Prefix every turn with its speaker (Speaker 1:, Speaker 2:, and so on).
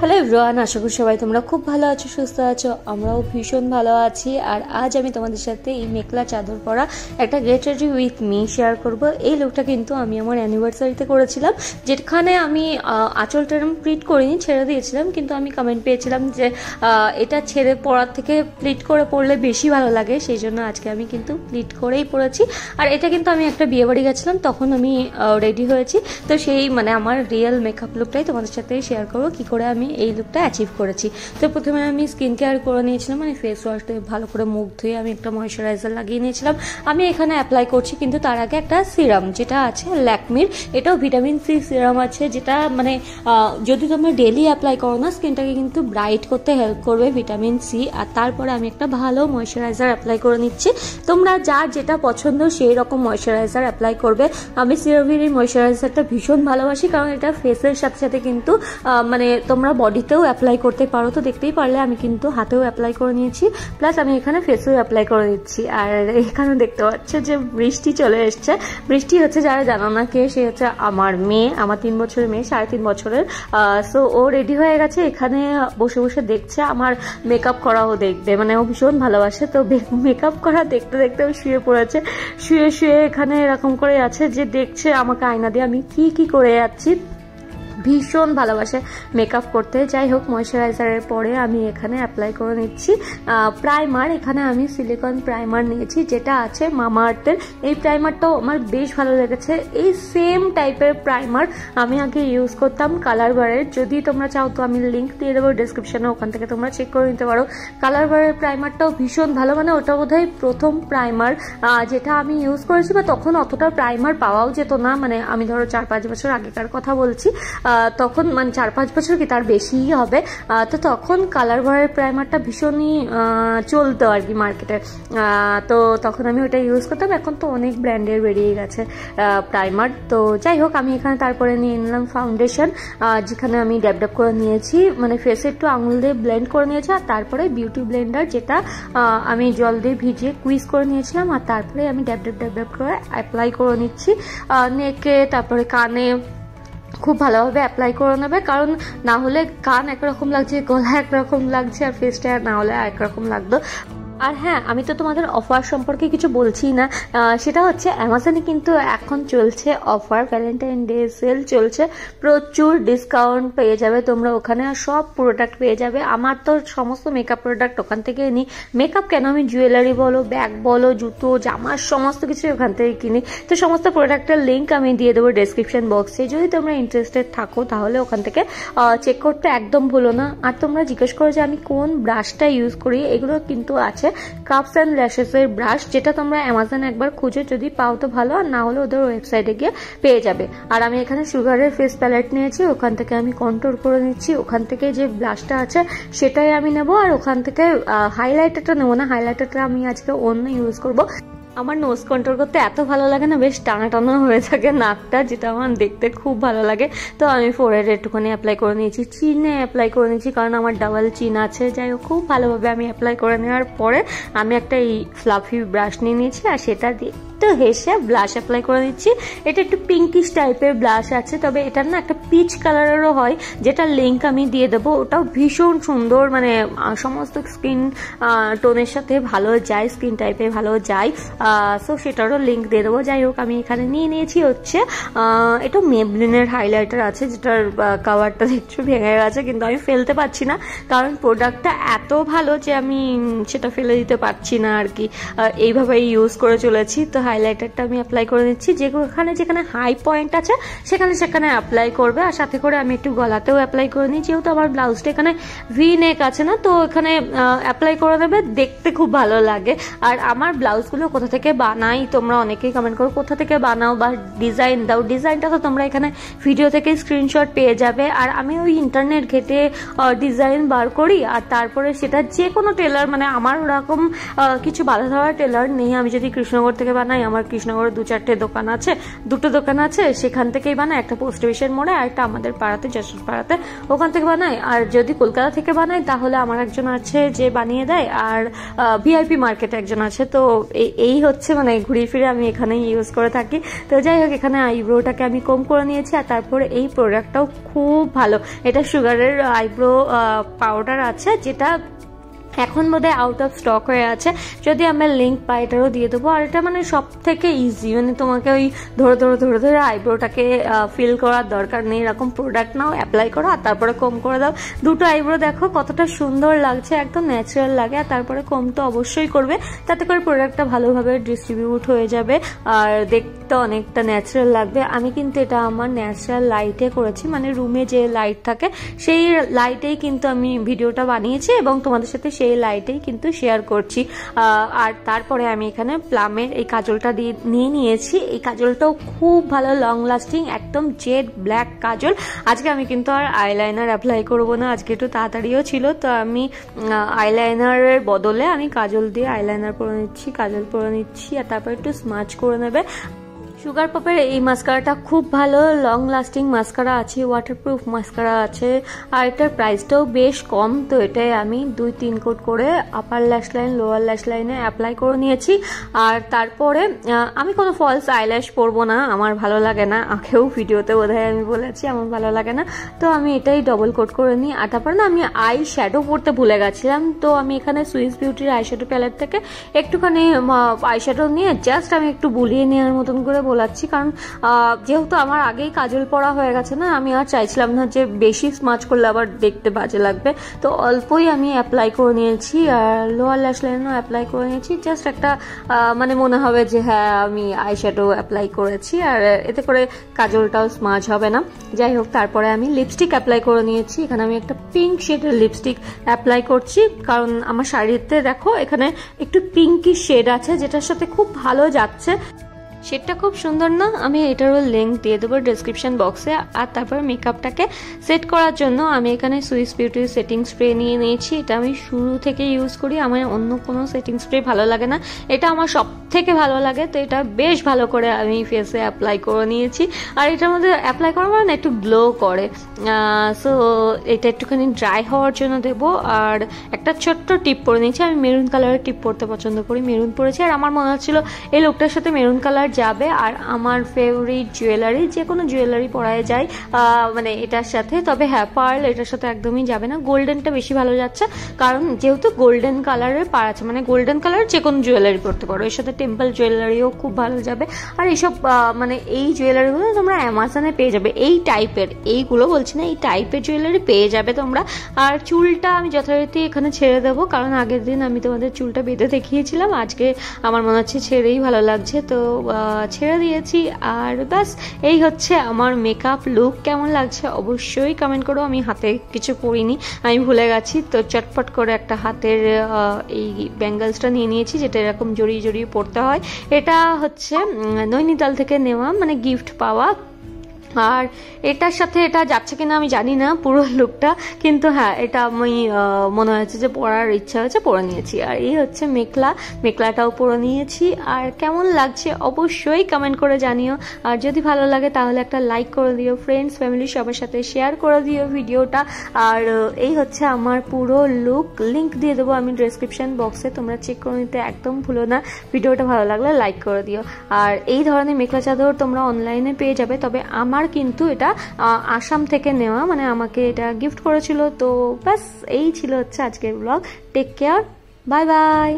Speaker 1: Hello everyone, আশা করি সবাই তোমরা খুব ভালো আছো, সুস্থ আছো। আমরাও ভীষণ ভালো আছি। আর আজ আমি তোমাদের সাথে এই মেখলা চাদর পরা একটা get ready with me share করব। এই লুকটা কিন্তু আমি আমার অ্যানিভার্সারিতে করেছিলাম, যেখানে আমি আঁচলটা প্লিট করিনি, ছেড়ে দিয়েছিলাম। কিন্তু আমি কমেন্ট পেয়েছিলাম যে এটা ছেড়ে পরার থেকে প্লিট করে পরলে বেশি ভালো লাগে, সেই জন্য আজকে আমি কিন্তু প্লিট করেই পরেছি। আর এটা কিন্তু আমি একটা বিয়ে বাড়ি গেছিলাম, তখন আমি রেডি হয়েছি। তো সেই আমার রিয়েল মেকআপ লুকটাই তোমাদের সাথে শেয়ার করবো, কী করে আমি এই লুকটা অ্যাচিভ করেছি। তো প্রথমে আমি স্কিন কেয়ার করে নিয়েছিলাম, ফেস ওয়াশ দিয়ে ভালো করে মুখ ধুয়ে আমি একটা ময়শ্চারাইজার লাগিয়ে নিয়েছিলাম। আমি এখানে অ্যাপ্লাই করছি, কিন্তু তার আগে একটা সিরাম যেটা আছে ল্যাকমির, এটাও ভিটামিন সি সিরাম আছে, যেটা যদি তোমরা ডেলি অ্যাপ্লাই করো না, স্কিনটাকে কিন্তু ব্রাইট করতে হেল্প করবে ভিটামিন সি। আর তারপরে আমি একটা ভালো ময়শ্চারাইজার অ্যাপ্লাই করে নিচ্ছি। তোমরা যার যেটা পছন্দ সেই রকম ময়শ্চারাইজার অ্যাপ্লাই করবে। আমি সিরাভির এই ময়শ্চারাইজারটা ভীষণ ভালোবাসি, কারণ এটা ফেসের সাথে সাথে কিন্তু তোমরা বডিতেও অ্যাপ্লাই করতে পারো। তো দেখতেই পারলে আমি কিন্তু হাতেও অ্যাপ্লাই করে নিয়েছি, প্লাস আমি এখানে ফেসেও অ্যাপ্লাই করে দিচ্ছি। আর এখানে দেখতে পাচ্ছ যে বৃষ্টি চলে এসছে। বৃষ্টি হচ্ছে, যারা জানো না কে, সে হচ্ছে আমার মেয়ে, আমার 3 বছরের মেয়ে, 3.5 বছরের। সো ও রেডি হয়ে গেছে, এখানে বসে বসে দেখছে আমার মেকআপ করাও দেখবে, ও ভীষণ ভালোবাসে। তো মেকআপ করা দেখতে দেখতে ও শুয়ে পড়েছে, শুয়ে শুয়ে এখানে এরকম করে আছে যে দেখছে আমাকে আয়না দিয়ে আমি কি করে যাচ্ছি। ভীষণ ভালোবাসে মেকআপ করতে। যাই হোক, ময়শ্চারাইজারের পরে আমি এখানে অ্যাপ্লাই করে নিচ্ছি প্রাইমার। এখানে আমি সিলিকন প্রাইমার নিয়েছি, যেটা আছে মামা আর্থের। এই প্রাইমারটাও আমার বেশ ভালো লেগেছে। এই সেম টাইপের প্রাইমার আমি আগে ইউজ করতাম কালার বারের। যদি তোমরা চাও তো আমি লিঙ্ক দিয়ে দেবো ডিসক্রিপশনে, ওখান থেকে তোমরা চেক করে নিতে পারো। কালার বারের প্রাইমারটাও ভীষণ ভালো, ওটা বোধহয় প্রথম প্রাইমার যেটা আমি ইউজ করেছি, বা তখন অতটা প্রাইমার পাওয়াও যেত না। আমি ধরো 4-5 বছর আগেকার কথা বলছি, তখন 4-5 বছর কি তার বেশিই হবে। তো তখন কালার বারের প্রাইমারটা ভীষণই চলতো আর কি মার্কেটে। তো তখন আমি ওটা ইউজ করতাম। এখন তো অনেক ব্র্যান্ডের বেরিয়ে গেছে প্রাইমার। তো যাই হোক, আমি এখানে তারপরে নিয়ে নিলাম ফাউন্ডেশন, যেখানে আমি ড্যাব ড্যাব করে নিয়েছি, ফেসে একটু আঙুল দিয়ে ব্লেন্ড করে নিয়েছি। আর তারপরে বিউটি ব্লেন্ডার, যেটা আমি জল দিয়ে ভিজিয়ে কুইজ করে নিয়েছিলাম। আর তারপরে আমি ড্যাব ড্যাব করে অ্যাপ্লাই করে নিচ্ছি নেকে, তারপরে কানে। খুব ভালোভাবে অ্যাপ্লাই করে নেবে, কারণ না হলে কান একরকম লাগছে, গলা একরকম লাগছে, আর ফেসটা না হলে একরকম লাগতো। আর হ্যাঁ, আমি তো তোমাদের অফার সম্পর্কে কিছু বলছি না, সেটা হচ্ছে অ্যামাজনে কিন্তু এখন চলছে অফার, ভ্যালেন্টাইন ডে সেল চলছে, প্রচুর ডিসকাউন্ট পেয়ে যাবে তোমরা ওখানে। আর সব প্রোডাক্ট পেয়ে যাবে। আমার তো সমস্ত মেকআপ প্রোডাক্ট ওখান থেকে নিই। মেকআপ কেন, আমি জুয়েলারি বলো, ব্যাগ বলো, জুতো, জামার সমস্ত কিছু ওখান থেকে কিনি। তো সমস্ত প্রোডাক্টের লিঙ্ক আমি দিয়ে দেবো ডেসক্রিপশন বক্সে। যদি তোমরা ইন্টারেস্টেড থাকো তাহলে ওখান থেকে চেক করতে একদম ভুলো না। আর তোমরা জিজ্ঞেস করো যে আমি কোন ব্রাশটা ইউজ করি, এগুলো কিন্তু আছে কাপস অ্যান্ড ল্যাশেসের ব্রাশ, যেটা তোমরা অ্যামাজনে একবার খুঁজে যদি পাও তো ভালো, আর না হলে ওদের ওয়েবসাইটে গিয়ে পেয়ে যাবে। আর আমি এখানে সুগারের ফেস প্যালেট নিয়েছি, ওখান থেকে আমি কন্ট্রোল করে নিচ্ছি। ওখান থেকে যে ব্লাশটা আছে সেটাই আমি নেব, আর ওখান থেকে হাইলাইটারটা নেবো না, হাইলাইটারটা আমি আজকে অন্য ইউজ করবো। আমার নোজ কন্ট্রোল করতে এত ভালো লাগে না, বেশ টানা টানা হয়ে থাকে নাকটা, যেটা আমার দেখতে খুব ভালো লাগে। তো আমি ফোরহেডে একটুখানি অ্যাপ্লাই করে নিয়েছি, চিনে অ্যাপ্লাই করে নিয়েছি, কারণ আমার ডাবল চিন আছে। যাই হোক, খুব ভালোভাবে আমি অ্যাপ্লাই করে নেওয়ার পরে আমি একটা এই ফ্লাফি ব্রাশ নিয়ে নিয়েছি, আর সেটা দিয়ে একটু হেসে ব্লাশ অ্যাপ্লাই করে দিচ্ছি। এটা একটু পিঙ্কিশ টাইপের ব্লাশ আছে, তবে এটার না একটা পিচ কালারেরও হয়, যেটার লিঙ্ক আমি দিয়ে দেবো। ওটাও ভীষণ সুন্দর, সমস্ত স্কিন টোনের সাথে ভালো যায়, স্কিন টাইপে ভালো যায়। সো সেটারও লিঙ্ক দিয়ে দেবো। যাই হোক, আমি এখানে নিয়ে নিয়েছি হচ্ছে এটা মেবলিনের হাইলাইটার আছে, যেটার কাভারটা দেখছো ভেঙে গেছে, কিন্তু আমি ফেলতে পারছি না, কারণ প্রোডাক্টটা এত ভালো যে আমি সেটা ফেলে দিতে পারছি না আর কি। এইভাবেই ইউজ করে চলেছি। তো হাইলাইটারটা আমি অ্যাপ্লাই করে নিচ্ছি, যেখানে হাই পয়েন্ট আছে সেখানে অ্যাপ্লাই করবে। আর সাথে করে আমি একটু গলাতেও অ্যাপ্লাই করে নিই, যেহেতু আমার ব্লাউজটা এখানে ভি নেক আছে না, তো এখানে অ্যাপ্লাই করে নেবে, দেখতে খুব ভালো লাগে। আর আমার ব্লাউজগুলো কোথা থেকে বানাই, তোমরা অনেকেই কমেন্ট করো কোথা থেকে বানাও বা ডিজাইন দাও। ডিজাইনটা তো তোমরা এখানে ভিডিও থেকে স্ক্রিনশট পেয়ে যাবে। আর আমি ওই ইন্টারনেট ঘেটে ডিজাইন বার করি, আর তারপরে সেটা যে কোনো টেলার, আমার ওরকম কিছু বাধা ধরা টেলার নেই। আমি যদি কৃষ্ণনগর থেকে বানাই, আমার কৃষ্ণনগরে 2-4টে দোকান আছে, 2টো দোকান আছে, সেখান থেকেই বানায়। একটা পোস্ট অফিসের মোড়ে আর একটা আমাদের পাড়াতে, যশোর পাড়াতে, ওখান থেকে বানায়। আর যদি কলকাতা থেকে বানায় তাহলে আমার একজন আছে যে বানিয়ে দেয়, আর ভিআইপি মার্কেটে একজন আছে। তো এই হচ্ছে মানে ঘুরিয়ে ফিরে আমি এখানেই ইউজ করে থাকি। তো যাই হোক, এখানে আইব্রোটাকে আমি কম করে নিয়েছি। আর তারপরে এই প্রোডাক্টটাও খুব ভালো, এটা সুগারের আইব্রো পাউডার আছে, যেটা এখন বোধহয় আউট অফ স্টক হয়ে আছে। যদি আমরা লিঙ্ক পাই এটারও দিয়ে দেবো। আর এটা মানে সব থেকে ইজি, মানে তোমাকে ওই ধরে ধরে ধরে ধরে আইব্রোটাকে ফিল করার দরকার নেই। এরকম প্রোডাক্ট নাও, অ্যাপ্লাই করো, আর তারপরে কম করে দাও। দুটো আইব্রো দেখো কতটা সুন্দর লাগছে, একদম ন্যাচারাল লাগে। আর তারপরে কম তো অবশ্যই করবে, তাতে করে প্রোডাক্টটা ভালোভাবে ডিস্ট্রিবিউট হয়ে যাবে আর দেখতে অনেকটা ন্যাচারাল লাগবে। আমি কিন্তু এটা আমার ন্যাচারাল লাইটে করেছি, মানে রুমে যে লাইট থাকে সেই লাইটেই কিন্তু আমি ভিডিওটা বানিয়েছি এবং তোমাদের সাথে সেই লাইটেই কিন্তু শেয়ার করছি। আর তারপরে আমি এখানে প্লামের এই কাজলটা নিয়ে নিয়েছি। এই কাজলটাও খুব ভালো, লং লাস্টিং, একদম জেড ব্ল্যাক কাজল। আজকে আমি কিন্তু আর আইলাইনার অ্যাপ্লাই করবো না, আজকে একটু তাড়াতাড়িও ছিল, তো আমি আইলাইনারের বদলে আমি কাজল দিয়ে আইলাইনার পরে নিচ্ছি, কাজল পরে নিচ্ছি। আর তারপর একটু স্মাচ করে নেবে। সুগার পপের এই মাস্কারাটা খুব ভালো, লং লাস্টিং মাস্কারা আছে, ওয়াটারপ্রুফ মাস্কারা আছে, আর এটার প্রাইসটাও বেশ কম। তো এটাই আমি 2-3 কোট করে আপার ল্যাশ লাইন, লোয়ার ল্যাশ লাইনে অ্যাপ্লাই করে নিয়েছি। আর তারপরে আমি কোনো ফলস আইল্যাশ পরবো না, আমার ভালো লাগে না, আগেও ভিডিওতে বোধহয় আমি বলেছি আমার ভালো লাগে না। তো আমি এটাই ডবল কোট করে নিই। আর তারপরে না আমি আই শ্যাডো পরতে ভুলে গেছিলাম, তো আমি এখানে সুইস বিউটির আই শ্যাডো প্যালেট থেকে একটুখানি আই শ্যাডো নিয়ে জাস্ট আমি একটু বুলিয়ে নেওয়ার মতন করে বলাচ্ছি, কারণ যেহেতু আমার আগেই কাজল পরা হয়ে গেছে না, আমি আর চাইছিলাম না যে বেশি স্মাচ করলে আবার দেখতে বাজে লাগবে। তো অল্পই আমি অ্যাপ্লাই করে নিয়েছি, আর লোয়ার ল্যাশ লাইনও অ্যাপ্লাই করে নিয়েছি, জাস্ট একটা মানে মনে হবে যে হ্যাঁ আমি আইশ্যাডো অ্যাপ্লাই করেছি, আর এতে করে কাজলটাও স্মাচ হবে না। যাই হোক, তারপরে আমি লিপস্টিক অ্যাপ্লাই করে নিয়েছি। এখানে আমি একটা পিঙ্ক শেডের লিপস্টিক অ্যাপ্লাই করছি, কারণ আমার শাড়িতে দেখো এখানে একটু পিঙ্কি শেড আছে, যেটার সাথে খুব ভালো যাচ্ছে। শেডটা খুব সুন্দর না? আমি এটারও লিঙ্ক দিয়ে দেবো ডেসক্রিপশন বক্সে। আর তারপরে মেকআপটাকে সেট করার জন্য আমি এখানে সুইস বিউটির সেটিং স্প্রে নিয়ে নিয়েছি। এটা আমি শুরু থেকে ইউজ করি, আমার অন্য কোনো সেটিং স্প্রে ভালো লাগে না, এটা আমার সব থেকে ভালো লাগে। তো এটা বেশ ভালো করে আমি ফেসে অ্যাপ্লাই করে নিয়েছি। আর এটার মধ্যে অ্যাপ্লাই করার মানে একটু গ্লো করে, সো এটা একটুখানি ড্রাই হওয়ার জন্য দেবো। আর একটা ছোট্ট টিপ পরে নিয়েছি, আমি মেরুন কালারের টিপ পরতে পছন্দ করি, মেরুন পরেছি। আর আমার মনে হচ্ছিল এই লুকটার সাথে মেরুন কালার যাবে। আর আমার ফেভারিট জুয়েলারি, যে কোনো জুয়েলারি পরায় যায় মানে এটার সাথে, তবে হ্যাঁ পার্ল এটার সাথে একদমই যাবে না, গোল্ডেনটা বেশি ভালো যাচ্ছে, কারণ যেহেতু গোল্ডেন কালারের পার আছে, মানে গোল্ডেন কালার যে কোনো জুয়েলারি পরতে পারো, এর সাথে টেম্পল জুয়েলারিও খুব ভালো যাবে। আর এইসব মানে এই জুয়েলারিগুলো তোমরা অ্যামাজনে পেয়ে যাবে, এই টাইপের, এইগুলো বলছি না, এই টাইপের জুয়েলারি পেয়ে যাবে তোমরা। আর চুলটা আমি যথারীতি এখানে ছেড়ে দেবো, কারণ আগের দিন আমি তোমাদের চুলটা বেঁধে দেখিয়েছিলাম, আজকে আমার মনে হচ্ছে ছেড়েই ভালো লাগছে, তো ছেড়ে দিয়েছি। আর ব্যাস, এই হচ্ছে আমার মেকআপ লুক। কেমন লাগছে অবশ্যই কমেন্ট করো। আমি হাতে কিছু পরিনি, আমি ভুলে গেছি, তো চটপট করে একটা হাতের এই ব্যাঙ্গলসটা নিয়ে নিয়েছি, যেটা এরকম জড়িয়ে জড়িয়ে পড়তে হয়। এটা হচ্ছে নৈনিতাল থেকে নেওয়া, মানে গিফট পাওয়া। আর এটার সাথে এটা যাচ্ছে কিনা আমি জানি না পুরো লুকটা, কিন্তু হ্যাঁ এটা আমি মনে হয়েছে যে পরার ইচ্ছা হয়েছে, পরে নিয়েছি। আর এই হচ্ছে মেখলাটাও পরে নিয়েছি। আর কেমন লাগছে অবশ্যই কমেন্ট করে জানিও। আর যদি ভালো লাগে তাহলে একটা লাইক করে দিও, ফ্রেন্ডস ফ্যামিলি সবার সাথে শেয়ার করে দিও ভিডিওটা। আর এই হচ্ছে আমার পুরো লুক, লিঙ্ক দিয়ে দেবো আমি ডেসক্রিপশন বক্সে, তোমরা চেক করে নিতে একদম ভুলো না। ভিডিওটা ভালো লাগলে লাইক করে দিও। আর এই ধরনের মেখলা চাদর তোমরা অনলাইনে পেয়ে যাবে, তবে আমার কিন্তু এটা আসাম থেকে নেওয়া, মানে আমাকে এটা গিফট করেছিল। তো ব্যাস, এই ছিল হচ্ছে আজকের blog. Take care, bye by.